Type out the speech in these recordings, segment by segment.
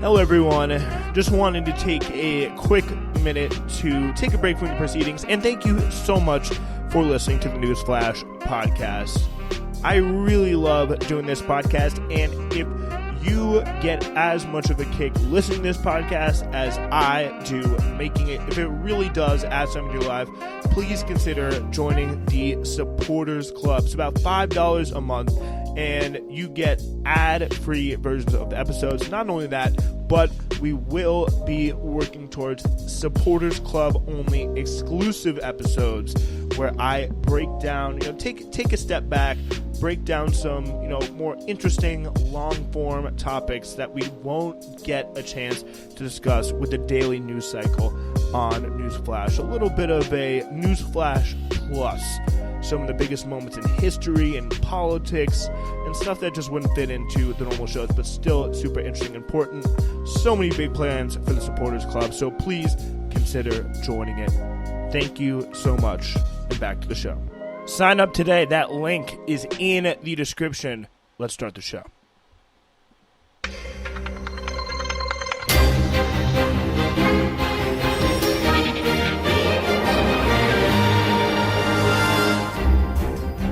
Hello everyone, just wanted to take a quick minute to take a break from the proceedings, and thank you so much for listening to the Newsflash podcast. I really love doing this podcast, and if you get as much of a kick listening to this podcast as I do making it, if it really does add something to your life, please consider joining the Supporters Club. It's about $5 a month, and you get ad-free versions of the episodes. Not only that, but we will be working towards Supporters Club only exclusive episodes where I break down, take a step back, break down some, more interesting long-form topics that we won't get a chance to discuss with the daily news cycle on Newsflash. A little bit of a Newsflash plus. Some of the biggest moments in history and politics and stuff that just wouldn't fit into the normal shows, but still super interesting and important. So many big plans for the Supporters Club, so please consider joining it. Thank you so much, and back to the show. Sign up today. That link is in the description. Let's start the show.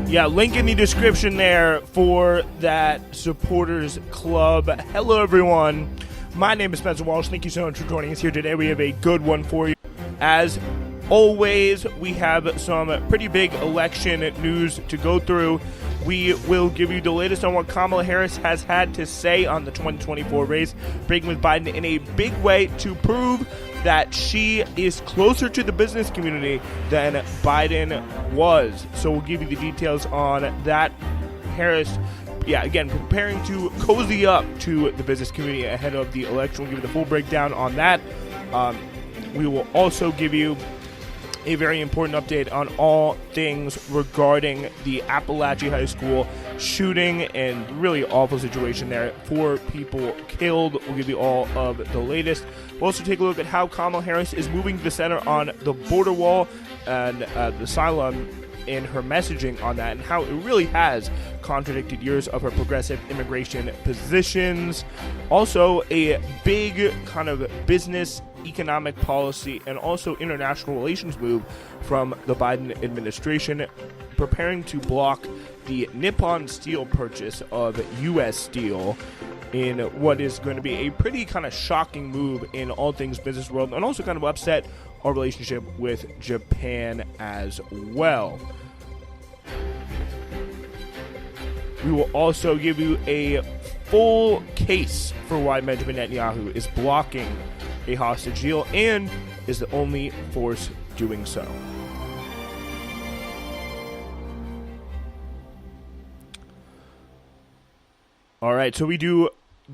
Yeah, link in the description there for that Supporters Club. Hello, everyone. My name is Spencer Walsh. Thank you so much for joining us here today. We have a good one for you. As always, we have some pretty big election news to go through. We will give you the latest on what Kamala Harris has had to say on the 2024 race, breaking with Biden in a big way to prove that she is closer to the business community than Biden was. So we'll give you the details on that. Harris, again, preparing to cozy up to the business community ahead of the election. We'll give you the full breakdown on that. We will also give you a very important update on all things regarding the Appalachia High School shooting and really awful situation there. 4 people killed. We'll give you all of the latest. We'll also take a look at how Kamala Harris is moving to the center on the border wall and the asylum in her messaging on that, and how it really has contradicted years of her progressive immigration positions. Also, a big kind of business, economic policy, and also international relations move from the Biden administration, preparing to block the Nippon Steel purchase of U.S. steel in what is going to be a pretty kind of shocking move in all things business world, and also kind of upset our relationship with Japan as well. We will also give you a full case for why Benjamin Netanyahu is blocking a hostage deal and is the only force doing so. All right, so we do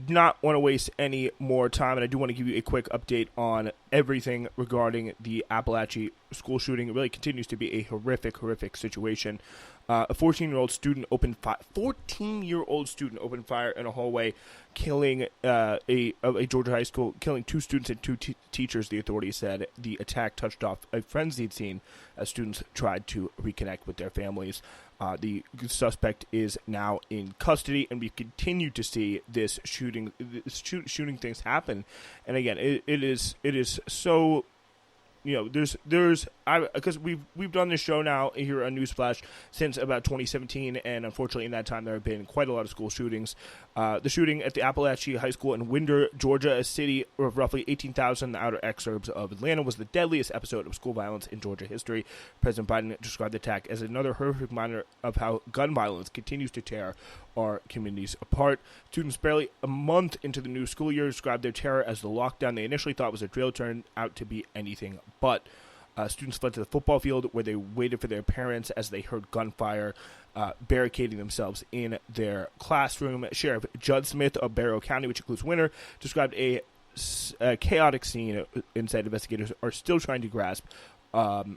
not want to waste any more time, and I do want to give you a quick update on everything regarding the Appalachia school shooting. It really continues to be a horrific situation. A 14-year-old student opened fire. 14-year-old student opened fire in a hallway, killing a Georgia high school, killing 2 students and 2 teachers. The authorities said the attack touched off a frenzied scene as students tried to reconnect with their families. The suspect is now in custody, and we continue to see this shooting things happen. And again, it is so. Because we've done this show now here on Newsflash since about 2017, and unfortunately in that time there have been quite a lot of school shootings. The shooting at the Appalachia High School in Winder, Georgia, a city of roughly 18,000 in the outer exurbs of Atlanta, was the deadliest episode of school violence in Georgia history. President Biden described the attack as another horrific reminder of how gun violence continues to tear our communities apart. Students barely a month into the new school year described their terror as the lockdown they initially thought was a drill turned out to be anything but. Students fled to the football field where they waited for their parents as they heard gunfire, barricading themselves in their classroom. Sheriff Judd Smith of Barrow County, which includes Winter, described a chaotic scene and said investigators are still trying to grasp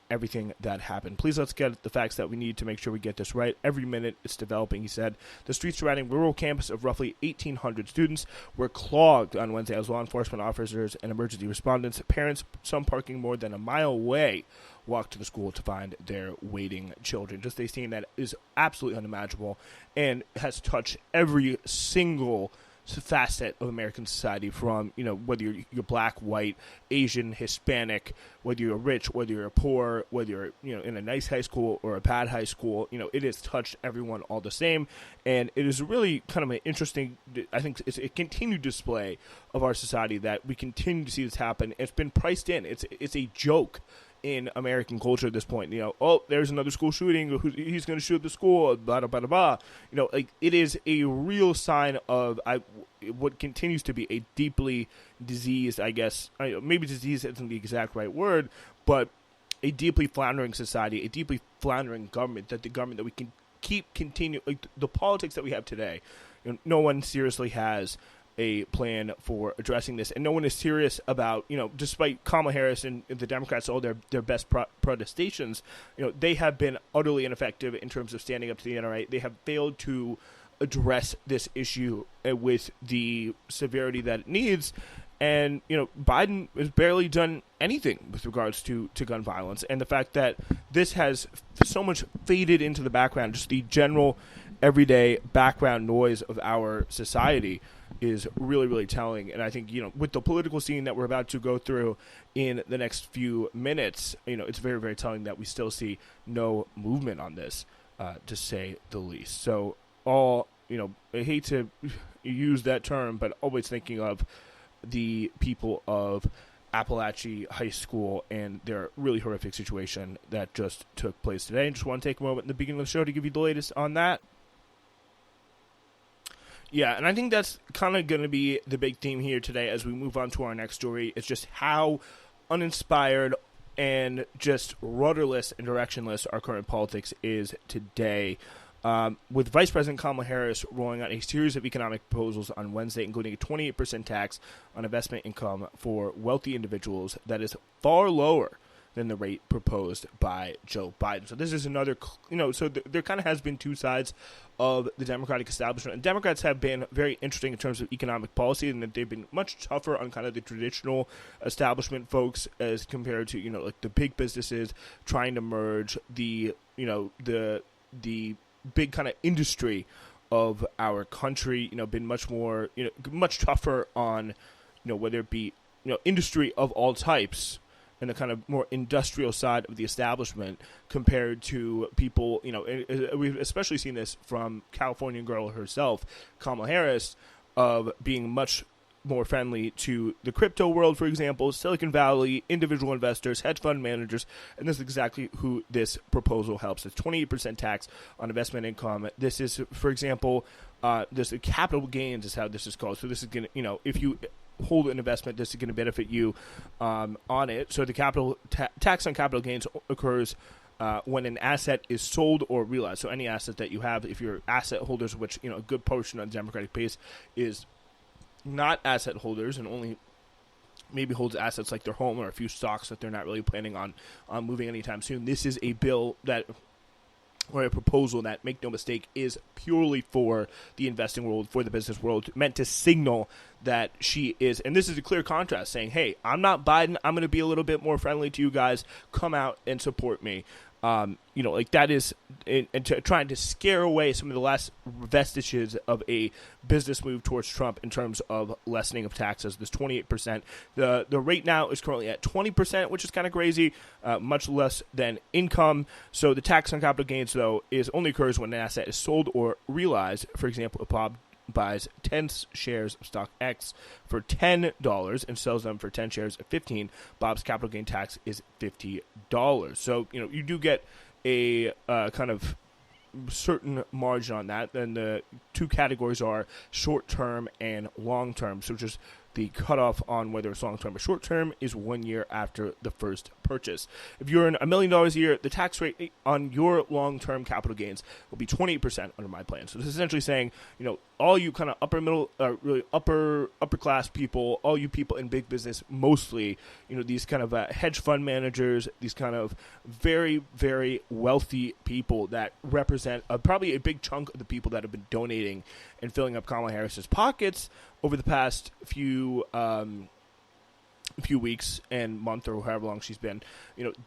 everything that happened. Please let's get the facts that we need to make sure we get this right. Every minute it's developing, he said. The streets surrounding rural campus of roughly 1,800 students were clogged on Wednesday as law enforcement officers and emergency respondents, parents, some parking more than a mile away, walked to the school to find their waiting children. Just a scene that is absolutely unimaginable and has touched every single facet of American society, from, whether you're black, white, Asian, Hispanic, whether you're rich, whether you're poor, whether you're, in a nice high school or a bad high school, it has touched everyone all the same. And it is really kind of an interesting, I think it's a continued display of our society that we continue to see this happen. It's been priced in. It's a joke in American culture at this point. There's another school shooting, he's going to shoot the school, blah, blah, blah, blah. It is a real sign of what continues to be a deeply diseased, I guess, maybe disease isn't the exact right word, but a deeply floundering society, a deeply floundering government, that the government that we can continue, the politics that we have today, no one seriously has a plan for addressing this, and no one is serious about, despite Kamala Harris and the Democrats, all their best protestations, they have been utterly ineffective in terms of standing up to the NRA. They have failed to address this issue with the severity that it needs, and, Biden has barely done anything with regards to gun violence, and the fact that this has so much faded into the background, just the general everyday background noise of our society, is really, really telling. And I think, with the political scene that we're about to go through in the next few minutes, it's very, very telling that we still see no movement on this, to say the least. So I hate to use that term, but always thinking of the people of Appalachia High School and their really horrific situation that just took place today. And just want to take a moment in the beginning of the show to give you the latest on that. Yeah, and I think that's kind of going to be the big theme here today as we move on to our next story. It's just how uninspired and just rudderless and directionless our current politics is today. With Vice President Kamala Harris rolling out a series of economic proposals on Wednesday, including a 28% tax on investment income for wealthy individuals that is far lower than the rate proposed by Joe Biden. So this is another, there kind of has been two sides of the Democratic establishment. And Democrats have been very interesting in terms of economic policy, and that they've been much tougher on kind of the traditional establishment folks as compared to, the big businesses trying to merge the big kind of industry of our country, been much more, much tougher on, whether it be, industry of all types, and the kind of more industrial side of the establishment compared to people, we've especially seen this from California girl herself, Kamala Harris, of being much more friendly to the crypto world, for example, Silicon Valley, individual investors, hedge fund managers, and this is exactly who this proposal helps. It's 28% tax on investment income. This is, for example, this capital gains is how this is called. So this is going to, if you hold an investment, this is going to benefit you on it. So the capital tax on capital gains occurs when an asset is sold or realized. So any asset that you have, if you're asset holders, which a good portion of the Democratic base is not asset holders and only maybe holds assets like their home or a few stocks that they're not really planning on moving anytime soon. This is a bill that, or a proposal that, make no mistake, is purely for the investing world, for the business world, meant to signal that she is, and this is a clear contrast, saying, hey, I'm not Biden, I'm going to be a little bit more friendly to you guys, come out and support me. That is, and to trying to scare away some of the last vestiges of a business move towards Trump in terms of lessening of taxes. This 28%, the rate now is currently at 20%, which is kind of crazy, much less than income. So the tax on capital gains, though, only occurs when an asset is sold or realized. For example, if Bob buys 10 shares of stock X for $10 and sells them for 10 shares at 15, Bob's capital gain tax is $50. So, you do get a kind of certain margin on that. Then the two categories are short-term and long-term. So just the cutoff on whether it's long-term or short-term is 1 year after the first purchase. If you're in $1 million a year, the tax rate on your long-term capital gains will be 28% under my plan. So this is essentially saying, all you kind of really upper class people, all you people in big business, mostly, these kind of hedge fund managers, these kind of very, very wealthy people that represent probably a big chunk of the people that have been donating and filling up Kamala Harris's pockets over the past few weeks and month or however long she's been.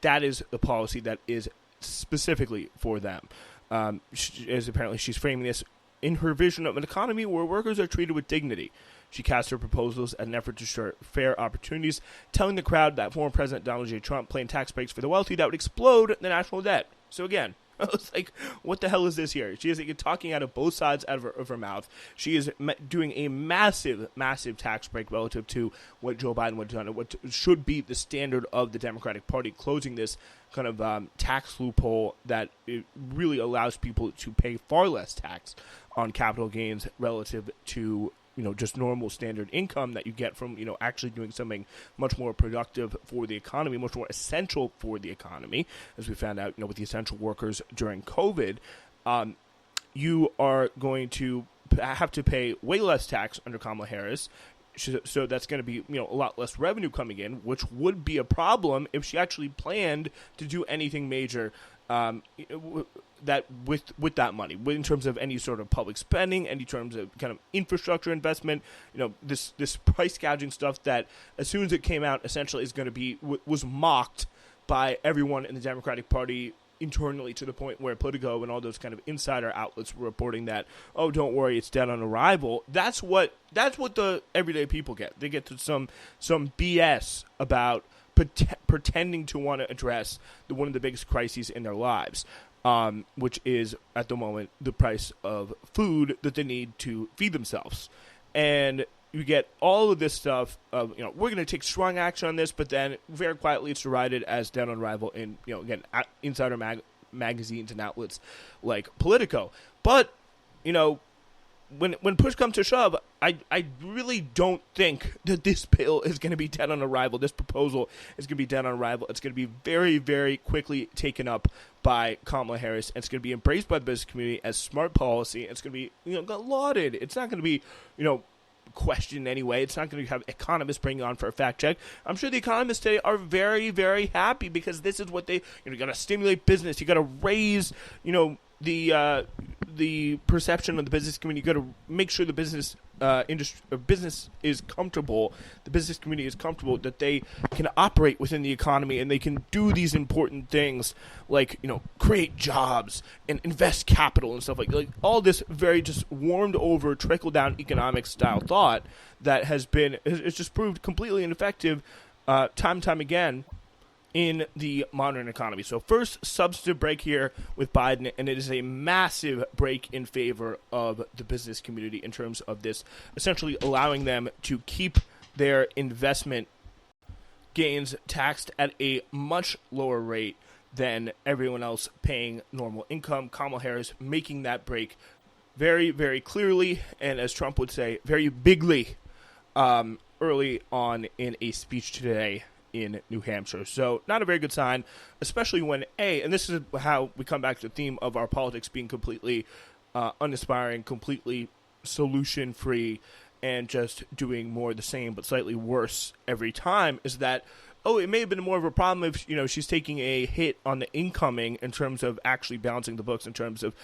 That is the policy that is specifically for them. As apparently she's framing this in her vision of an economy where workers are treated with dignity. She cast her proposals as an effort to ensure fair opportunities, telling the crowd that former President Donald J. Trump planned tax breaks for the wealthy that would explode the national debt. So again, I was like, what the hell is this here? She is talking out of both sides of her mouth. She is doing a massive, massive tax break relative to what Joe Biden would have done, what should be the standard of the Democratic Party, closing this kind of tax loophole that it really allows people to pay far less tax on capital gains relative to just normal standard income that you get from, actually doing something much more productive for the economy, much more essential for the economy, as we found out, with the essential workers during COVID. You are going to have to pay way less tax under Kamala Harris. So that's going to be, a lot less revenue coming in, which would be a problem if she actually planned to do anything major that with that money, in terms of any sort of public spending, any terms of kind of infrastructure investment, this price gouging stuff that as soon as it came out, essentially is going to be was mocked by everyone in the Democratic Party internally, to the point where Politico and all those kind of insider outlets were reporting that, oh, don't worry, it's dead on arrival. That's what the everyday people get. They get to some BS about pretending to want to address one of the biggest crises in their lives, which is, at the moment, the price of food that they need to feed themselves. And you get all of this stuff of, we're going to take strong action on this, but then very quietly it's derided as dead on arrival in, again, insider magazines and outlets like Politico. But, when push comes to shove, I really don't think that this bill is going to be dead on arrival. This proposal is going to be dead on arrival. It's going to be very, very quickly taken up by Kamala Harris. It's going to be embraced by the business community as smart policy. It's going to be, lauded. It's not going to be, questioned anyway. It's not going to have economists bringing on for a fact check. I'm sure the economists today are very, very happy because this is what they, you got to stimulate business. You got to raise, the perception of the business community. You got to make sure the business business is comfortable. The business community is comfortable that they can operate within the economy and they can do these important things like create jobs and invest capital and stuff like all this very just warmed over trickle down economic style thought that has been it's just proved completely ineffective time and time again in the modern economy. So first substantive break here with Biden, and it is a massive break in favor of the business community in terms of this essentially allowing them to keep their investment gains taxed at a much lower rate than everyone else paying normal income. Kamala Harris making that break very, very clearly, and as Trump would say, very bigly early on in a speech today in New Hampshire. So not a very good sign, especially when, and this is how we come back to the theme of our politics being completely uninspiring, completely solution-free, and just doing more of the same but slightly worse every time, is that, it may have been more of a problem if, she's taking a hit on the incoming in terms of actually balancing the books, in terms of,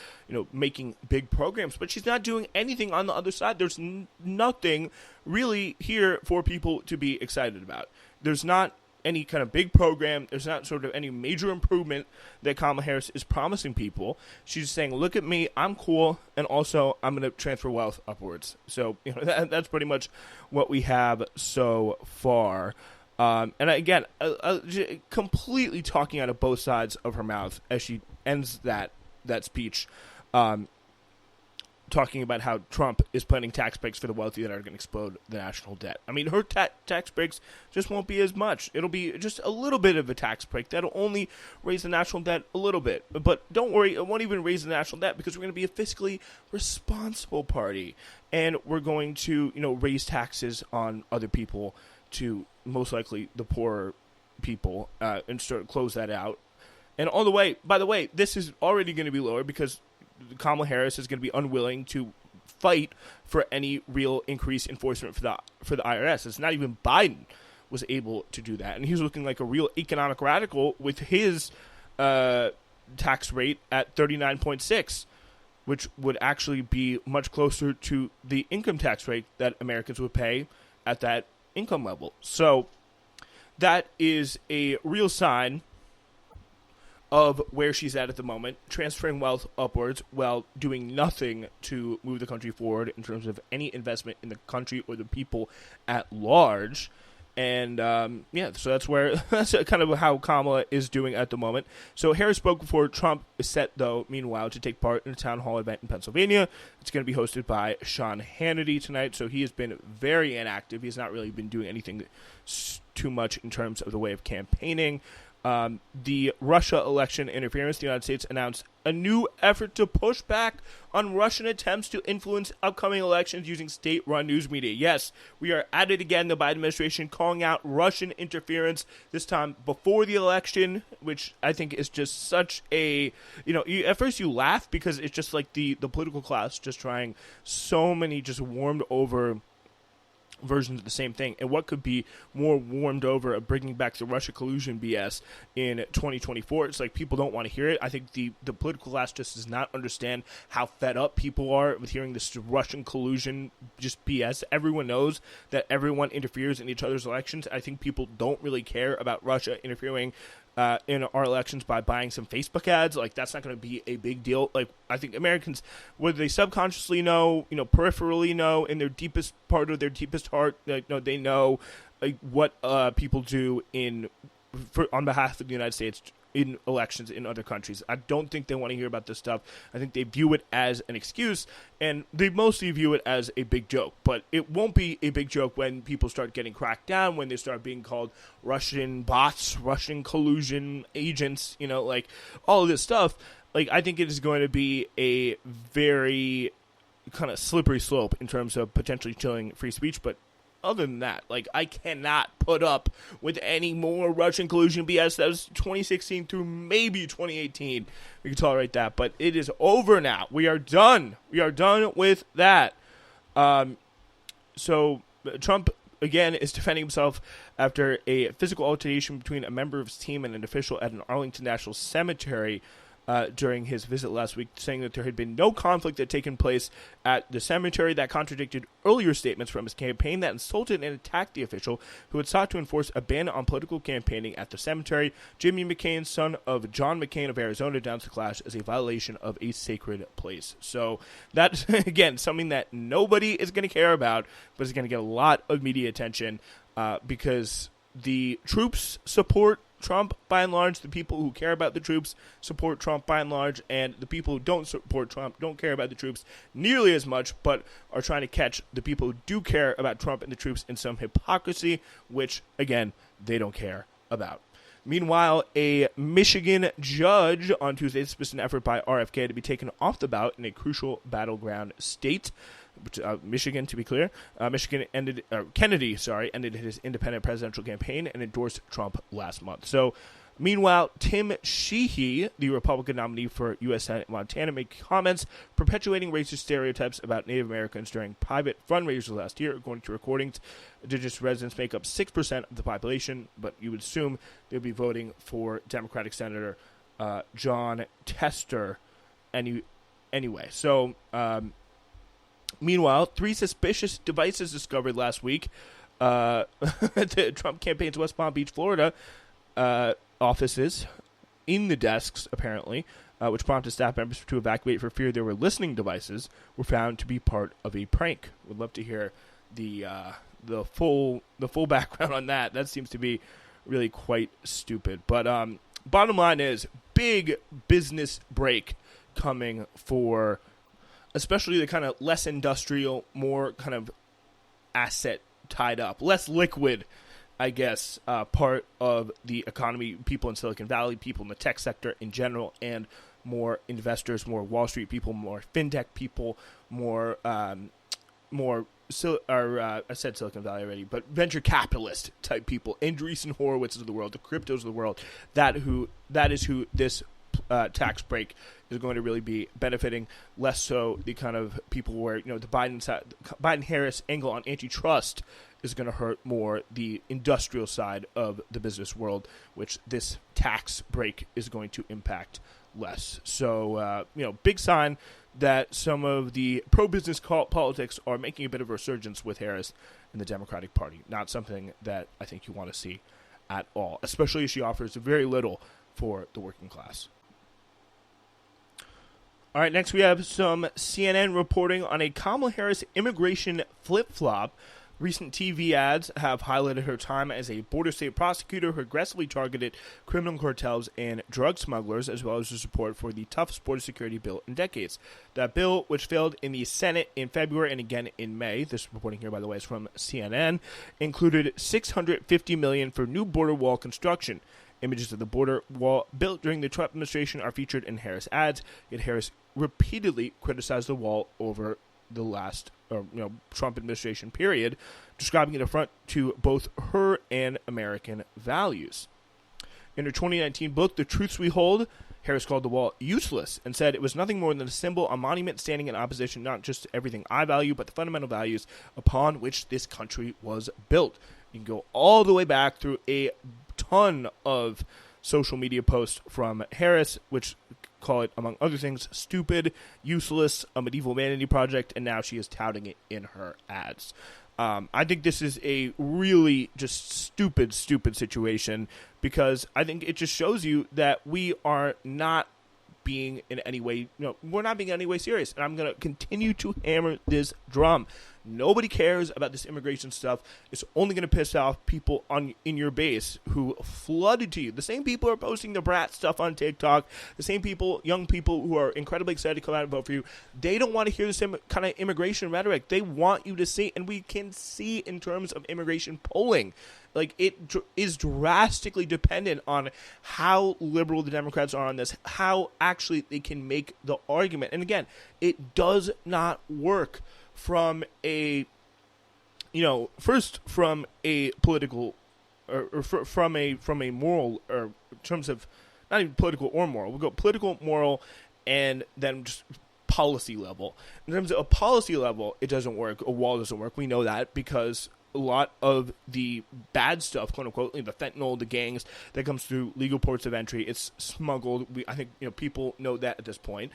making big programs, but she's not doing anything on the other side. There's nothing really here for people to be excited about. There's not any kind of big program. There's not sort of any major improvement that Kamala Harris is promising people. She's just saying, look at me, I'm cool, and also I'm going to transfer wealth upwards. So, that's pretty much what we have so far. And again, completely talking out of both sides of her mouth as she ends that speech, talking about how Trump is planning tax breaks for the wealthy that are going to explode the national debt. I mean, her tax breaks just won't be as much. It'll be just a little bit of a tax break. That'll only raise the national debt a little bit. But don't worry, it won't even raise the national debt because we're going to be a fiscally responsible party. And we're going to, raise taxes on other people to most likely the poorer people and close that out. And by the way, this is already going to be lower because Kamala Harris is going to be unwilling to fight for any real increase enforcement for the IRS. It's not even Biden was able to do that, and he's looking like a real economic radical with his tax rate at 39.6, which would actually be much closer to the income tax rate that Americans would pay at that income level. So that is a real sign of where she's at the moment, transferring wealth upwards while doing nothing to move the country forward in terms of any investment in the country or the people at large. And, so that's kind of how Kamala is doing at the moment. So Harris spoke before Trump is set, though, meanwhile, to take part in a town hall event in Pennsylvania. It's going to be hosted by Sean Hannity tonight. So he has been very inactive. He's not really been doing anything too much in terms of the way of campaigning. The Russia election interference, the United States announced a new effort to push back on Russian attempts to influence upcoming elections using state-run news media. Yes, we are at it again, the Biden administration calling out Russian interference, this time before the election, which I think is just such a, at first you laugh because it's just like the political class just trying so many just warmed over versions of the same thing, and what could be more warmed over of bringing back the Russia collusion BS in 2024. It's like people don't want to hear it. I think the political class just does not understand how fed up people are with hearing this Russian collusion just BS. Everyone knows that everyone interferes in each other's elections. I think people don't really care about Russia interfering in our elections by buying some Facebook ads. Like, that's not going to be a big deal. Like, I think Americans, whether they subconsciously know, peripherally know, in their deepest part of their deepest heart, they know what people do on behalf of the United States in elections in other countries. I don't think they want to hear about this stuff. I think they view it as an excuse, and they mostly view it as a big joke. But it won't be a big joke when people start getting cracked down, when they start being called Russian bots, Russian collusion agents, all of this stuff. Like, I think it is going to be a very kind of slippery slope in terms of potentially chilling free speech, but other than that, I cannot put up with any more Russian collusion BS. That was 2016 through maybe 2018. We can tolerate that, but it is over now. We are done. We are done with that. So Trump, again, is defending himself after a physical altercation between a member of his team and an official at an Arlington National Cemetery during his visit last week, saying that there had been no conflict that had taken place at the cemetery. That contradicted earlier statements from his campaign that insulted and attacked the official who had sought to enforce a ban on political campaigning at the cemetery. Jimmy McCain, son of John McCain of Arizona, denounced the clash as a violation of a sacred place. So that's, again, something that nobody is going to care about, but is going to get a lot of media attention because the troops support Trump by and large. The people who care about the troops support Trump by and large, and the people who don't support Trump don't care about the troops nearly as much, but are trying to catch the people who do care about Trump and the troops in some hypocrisy, which, again, they don't care about. Meanwhile, a Michigan judge on Tuesday dismissed an effort by RFK to be taken off the ballot in a crucial battleground state. Michigan, to be clear. Kennedy ended his independent presidential campaign and endorsed Trump last month. So, meanwhile, Tim Sheehy, the Republican nominee for U.S. Senate Montana, made comments perpetuating racist stereotypes about Native Americans during private fundraisers last year. According to recordings, indigenous residents make up 6% of the population, but you would assume they'll be voting for Democratic Senator John Tester anyway. So, meanwhile, 3 suspicious devices discovered last week at the Trump campaign's West Palm Beach, Florida offices in the desks, apparently, which prompted staff members to evacuate for fear there were listening devices, were found to be part of a prank. Would love to hear the full background on that. That seems to be really quite stupid. But bottom line is, big business break coming for especially the kind of less industrial, more kind of asset tied up, less liquid, I guess, part of the economy, people in Silicon Valley, people in the tech sector in general, and more investors, more Wall Street people, more fintech people, I said Silicon Valley already, but venture capitalist type people, Andreessen Horowitz of the world, the cryptos of the world, that is who this tax break is going to really be benefiting, less so the kind of people where, the Biden-Harris angle on antitrust is going to hurt more the industrial side of the business world, which this tax break is going to impact less. So, big sign that some of the pro-business politics are making a bit of a resurgence with Harris in the Democratic Party. Not something that I think you want to see at all, especially as she offers very little for the working class. All right, next we have some CNN reporting on a Kamala Harris immigration flip-flop. Recent TV ads have highlighted her time as a border state prosecutor who aggressively targeted criminal cartels and drug smugglers, as well as her support for the toughest border security bill in decades. That bill, which failed in the Senate in February and again in May, this reporting here, by the way, is from CNN, included $650 million for new border wall construction. Images of the border wall built during the Trump administration are featured in Harris ads, yet Harris repeatedly criticized the wall over the last Trump administration period, describing it an affront to both her and American values. In her 2019 book, The Truths We Hold, Harris called the wall useless and said it was nothing more than a symbol, a monument standing in opposition not just to everything I value, but the fundamental values upon which this country was built. You can go all the way back through a ton of social media posts from Harris, which call it, among other things, stupid, useless, a medieval vanity project, and now she is touting it in her ads. I think this is a really just stupid situation, because I think it just shows you that we are not being in any way, we're not being in any way serious. And I'm going to continue to hammer this drum. Nobody cares about this immigration stuff. It's only going to piss off people in your base who flooded to you. The same people are posting the brat stuff on TikTok. The same people, young people who are incredibly excited to come out and vote for you. They don't want to hear this kind of immigration rhetoric. They want you to see, and we can see in terms of immigration polling, like it is drastically dependent on how liberal the Democrats are on this, how actually they can make the argument. And again, it does not work from a, first from a political, or from a moral, or in terms of not even political or moral. We'll go political, moral, and then just policy level. In terms of a policy level, it doesn't work. A wall doesn't work. We know that because a lot of the bad stuff, quote unquote, the fentanyl, the gangs that comes through legal ports of entry, it's smuggled. I think people know that at this point.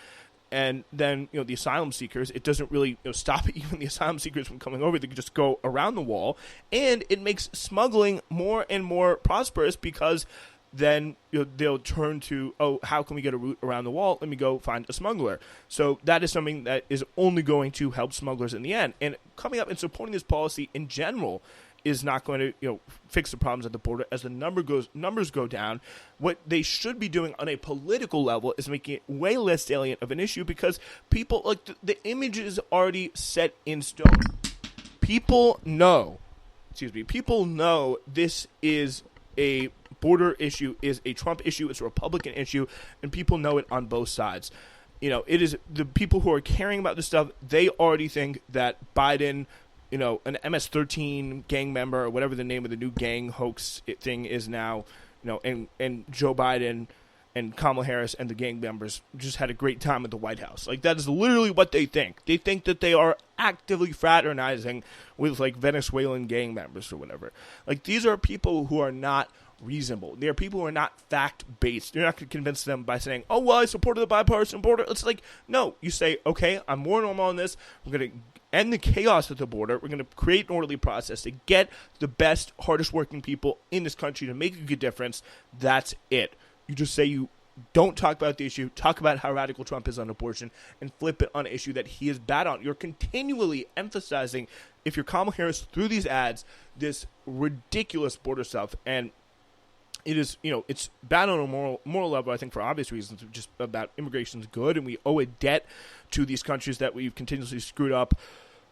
And then, the asylum seekers, it doesn't really stop even the asylum seekers from coming over. They can just go around the wall. And it makes smuggling more and more prosperous, because then they'll turn to, how can we get a route around the wall? Let me go find a smuggler. So that is something that is only going to help smugglers in the end. And coming up and supporting this policy in general is not going to fix the problems at the border. As the numbers go down, what they should be doing on a political level is making it way less salient of an issue, because people, like, the image is already set in stone. People know this is a border issue, is a Trump issue, it's a Republican issue, and people know it on both sides. It is the people who are caring about this stuff, they already think that Biden, an MS-13 gang member, or whatever the name of the new gang hoax thing is now, and Joe Biden and Kamala Harris and the gang members just had a great time at the White House. Like, that is literally what they think. They think that they are actively fraternizing with, like, Venezuelan gang members or whatever. Like, these are people who are not reasonable. They are people who are not fact-based. You're not going to convince them by saying, I supported the bipartisan border. It's like, no. You say, okay, I'm more normal on this. We're going to end the chaos at the border. We're going to create an orderly process to get the best, hardest working people in this country to make a good difference. That's it. You just say you don't talk about the issue, talk about how radical Trump is on abortion, and flip it on an issue that he is bad on. You're continually emphasizing, if you're Kamala Harris, through these ads, this ridiculous border stuff. And it is, it's bad on a moral level, I think, for obvious reasons, just about immigration is good, and we owe a debt to these countries that we've continuously screwed up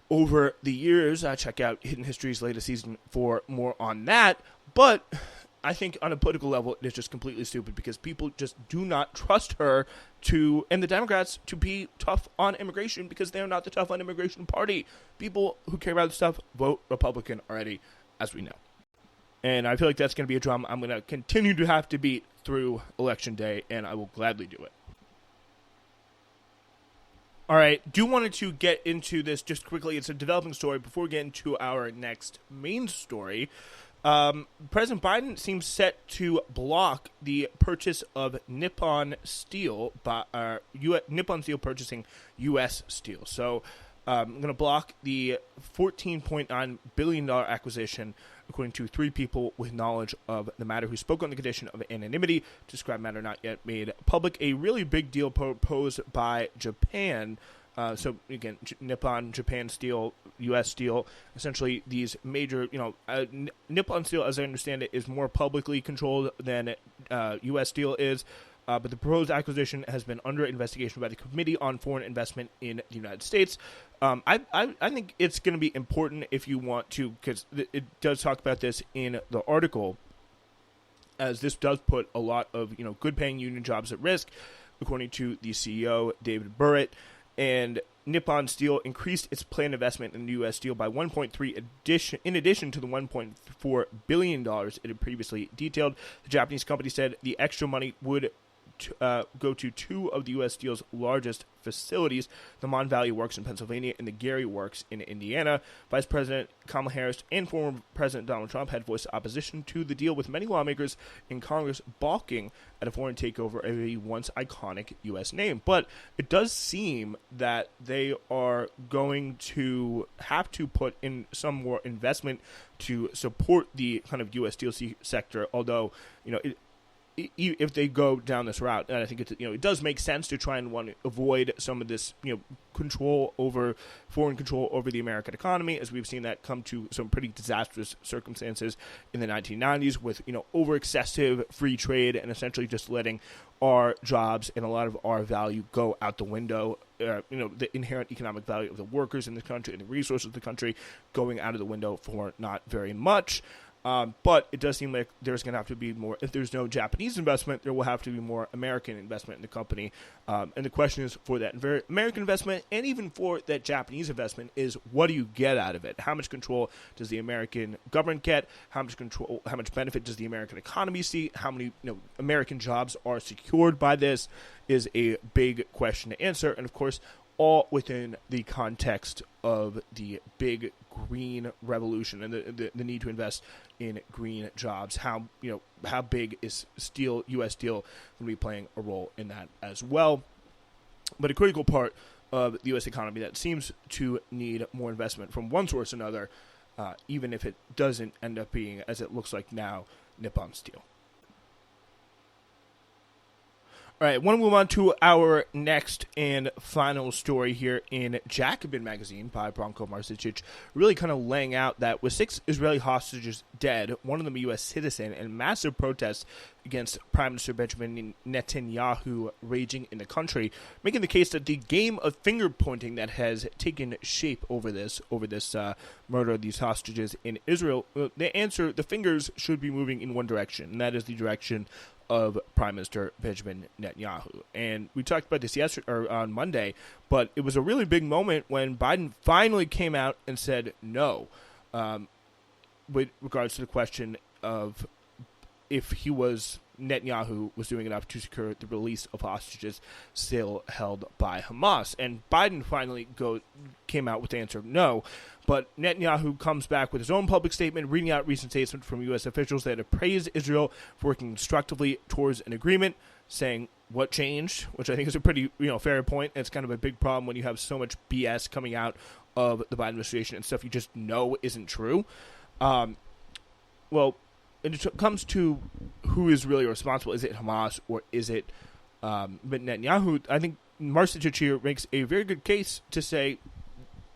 over the years. Check out Hidden History's latest season for more on that. But I think on a political level, it is just completely stupid, because people just do not trust her and the Democrats to be tough on immigration, because they're not the tough on immigration party. People who care about this stuff vote Republican already, as we know. And I feel like that's going to be a drum I'm going to continue to have to beat through Election Day, and I will gladly do it. All right, wanted to get into this just quickly. It's a developing story before we get into our next main story. President Biden seems set to block the purchase of Nippon Steel, Nippon Steel purchasing U.S. steel. So going to block the $14.9 billion acquisition, according to 3 people with knowledge of the matter who spoke on the condition of anonymity to describe matter not yet made public. A really big deal proposed by Japan. So again, Nippon, Japan Steel, U.S. Steel, essentially these major, Nippon Steel, as I understand it, is more publicly controlled than U.S. Steel is. But the proposed acquisition has been under investigation by the Committee on Foreign Investment in the United States. I think it's going to be important if you want to, because it does talk about this in the article, as this does put a lot of good-paying union jobs at risk, according to the CEO, David Burritt. And Nippon Steel increased its planned investment in U.S. Steel by 1.3 in addition to the $1.4 billion it had previously detailed. The Japanese company said the extra money would go to 2 of the U.S. Steel's largest facilities, the Mon Valley Works in Pennsylvania and the Gary Works in Indiana. Vice President Kamala Harris and former President Donald Trump had voiced opposition to the deal, with many lawmakers in Congress balking at a foreign takeover of a once iconic U.S. name. But it does seem that they are going to have to put in some more investment to support the kind of U.S. steel sector, although, if they go down this route, and I think it does make sense to try and want to avoid some of this, foreign control over the American economy, as we've seen that come to some pretty disastrous circumstances in the 1990s with, over excessive free trade and essentially just letting our jobs and a lot of our value go out the window. The inherent economic value of the workers in the country and the resources of the country going out of the window for not very much. But it does seem like there's going to have to be more. If there's no Japanese investment, there will have to be more American investment in the company. And the question is, for that American investment and even for that Japanese investment, is what do you get out of it? How much control does the American government get? How much benefit does the American economy see? How many American jobs are secured by this is a big question to answer. And of course, all within the context of the big green revolution and the need to invest in green jobs. How big is U.S. Steel going to be playing a role in that as well? But a critical part of the U.S. economy that seems to need more investment from one source or another, even if it doesn't end up being, as it looks like now, Nippon Steel. All right, I want to move on to our next and final story here in Jacobin magazine by Branko Marsic, really kind of laying out that with 6 Israeli hostages dead, one of them a U.S. citizen, and massive protests against Prime Minister Benjamin Netanyahu raging in the country, making the case that the game of finger-pointing that has taken shape over this murder of these hostages in Israel, the fingers should be moving in one direction, and that is the direction of Prime Minister Benjamin Netanyahu. And we talked about this on Monday, but it was a really big moment when Biden finally came out and said no, with regards to the question of if Netanyahu was doing enough to secure the release of hostages still held by Hamas. And Biden finally came out with the answer no. But Netanyahu comes back with his own public statement, reading out recent statements from U.S. officials that have praised Israel for working constructively towards an agreement, saying what changed, which I think is a pretty fair point. It's kind of a big problem when you have so much BS coming out of the Biden administration and stuff you just know isn't true. Well, it comes to who is really responsible. Is it Hamas or is it Netanyahu? I think Marsic here makes a very good case to say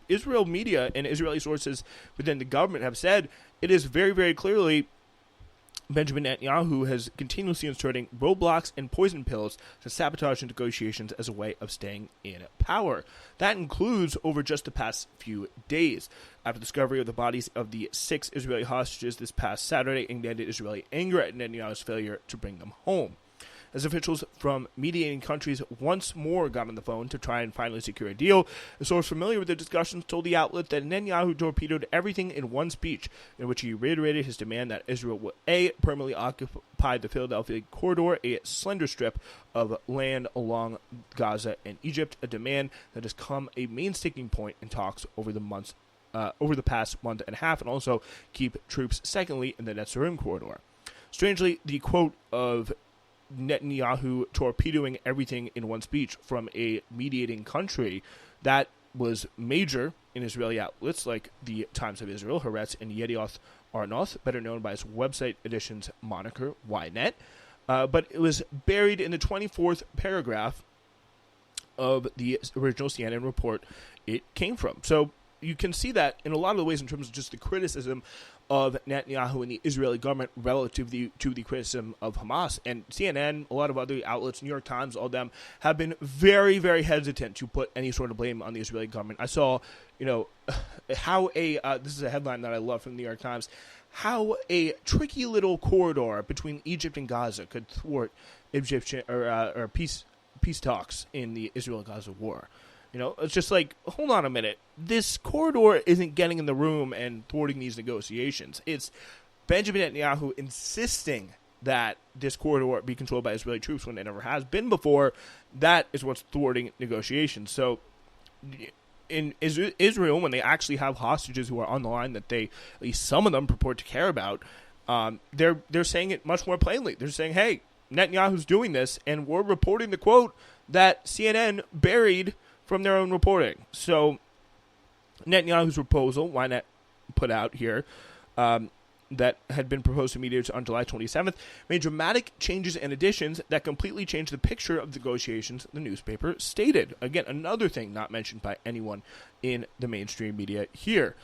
Israel media and Israeli sources within the government have said it is very, very clearly Benjamin Netanyahu has continuously inserting roadblocks and poison pills to sabotage negotiations as a way of staying in power. That includes over just the past few days. After the discovery of the bodies of the 6 Israeli hostages this past Saturday, ignited Israeli anger at Netanyahu's failure to bring them home. As officials from mediating countries once more got on the phone to try and finally secure a deal, a source familiar with the discussions told the outlet that Netanyahu torpedoed everything in one speech, in which he reiterated his demand that Israel will A, permanently occupy the Philadelphia corridor, a slender strip of land along Gaza and Egypt, a demand that has come a main sticking point in talks over the past month and a half, and also keep troops, secondly, in the Netzarim corridor. Strangely, the quote of Netanyahu torpedoing everything in one speech from a mediating country, that was major in Israeli outlets like the Times of Israel, Haaretz, and Yedioth Arnoth, better known by its website edition's moniker, Ynet. But it was buried in the 24th paragraph of the original CNN report it came from. So you can see that in a lot of the ways in terms of just the criticism of Netanyahu and the Israeli government relative to the criticism of Hamas. And CNN, a lot of other outlets, New York Times, all of them, have been very, very hesitant to put any sort of blame on the Israeli government. I saw, how this is a headline that I love from the New York Times, how a tricky little corridor between Egypt and Gaza could thwart Egyptian or peace talks in the Israel-Gaza war. It's just like, hold on a minute. This corridor isn't getting in the room and thwarting these negotiations. It's Benjamin Netanyahu insisting that this corridor be controlled by Israeli troops when it never has been before. That is what's thwarting negotiations. So in Israel, when they actually have hostages who are on the line that they, at least some of them, purport to care about, they're saying it much more plainly. They're saying, hey, Netanyahu's doing this, and we're reporting the quote that CNN buried from their own reporting. So Netanyahu's proposal, Ynet put out here, that had been proposed to mediators on July 27th, made dramatic changes and additions that completely changed the picture of the negotiations, the newspaper stated. Again, another thing not mentioned by anyone in the mainstream media here.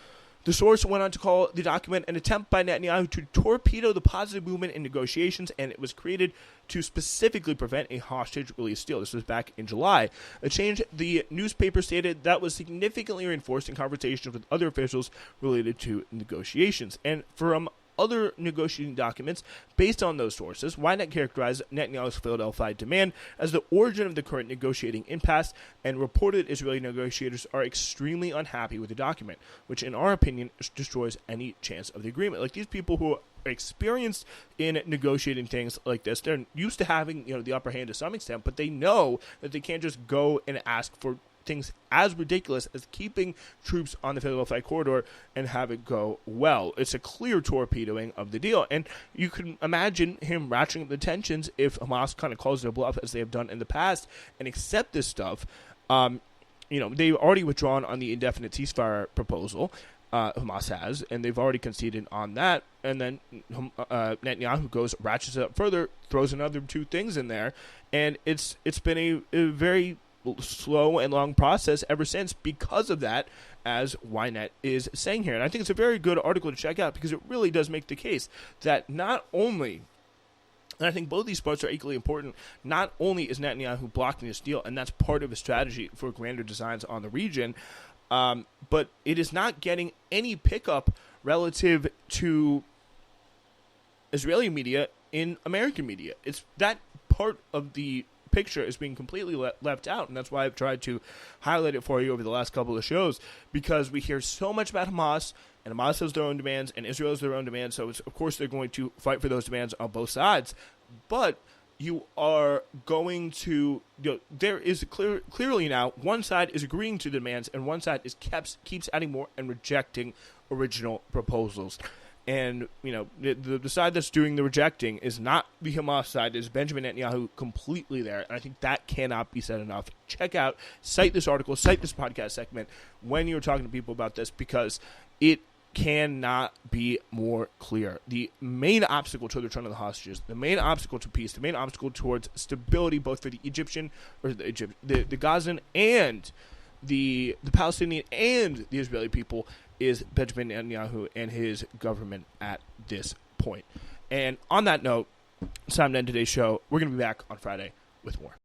The source went on to call the document an attempt by Netanyahu to torpedo the positive movement in negotiations, and it was created to specifically prevent a hostage release deal. This was back in July. A change the newspaper stated that was significantly reinforced in conversations with other officials related to negotiations. And from other negotiating documents based on those sources, Ynet characterized Netanyahu's Philadelphia demand as the origin of the current negotiating impasse, and reported Israeli negotiators are extremely unhappy with the document, which in our opinion destroys any chance of the agreement. Like, these people who are experienced in negotiating things like this, they're used to having the upper hand to some extent, but they know that they can't just go and ask for things as ridiculous as keeping troops on the Philadelphia corridor and have it go well. It's a clear torpedoing of the deal, and you can imagine him ratcheting up the tensions if Hamas kind of calls their bluff, as they have done in the past, and accept this stuff. They've already withdrawn on the indefinite ceasefire proposal. Hamas has, and they've already conceded on that, and then Netanyahu ratchets it up further, throws another two things in there, and it's been a very slow and long process ever since because of that, as Ynet is saying here. And I think it's a very good article to check out because it really does make the case that not only, and I think both these parts are equally important, not only is Netanyahu blocking this deal, and that's part of his strategy for grander designs on the region, but it is not getting any pickup relative to Israeli media in American media. It's that part of the picture is being completely left out, and that's why I've tried to highlight it for you over the last couple of shows, because we hear so much about Hamas, and Hamas has their own demands, and Israel has their own demands, so of course they're going to fight for those demands on both sides, but you are going to, there is clearly now one side is agreeing to the demands, and one side is keeps adding more and rejecting original proposals. And, the side that's doing the rejecting is not the Hamas side, is Benjamin Netanyahu completely there. And I think that cannot be said enough. Cite this article, cite this podcast segment when you're talking to people about this, because it cannot be more clear. The main obstacle to the return of the hostages, the main obstacle to peace, the main obstacle towards stability, both for the Gazan and the Palestinian and the Israeli people, is Benjamin Netanyahu and his government at this point. And on that note, it's time to end today's show. We're going to be back on Friday with more.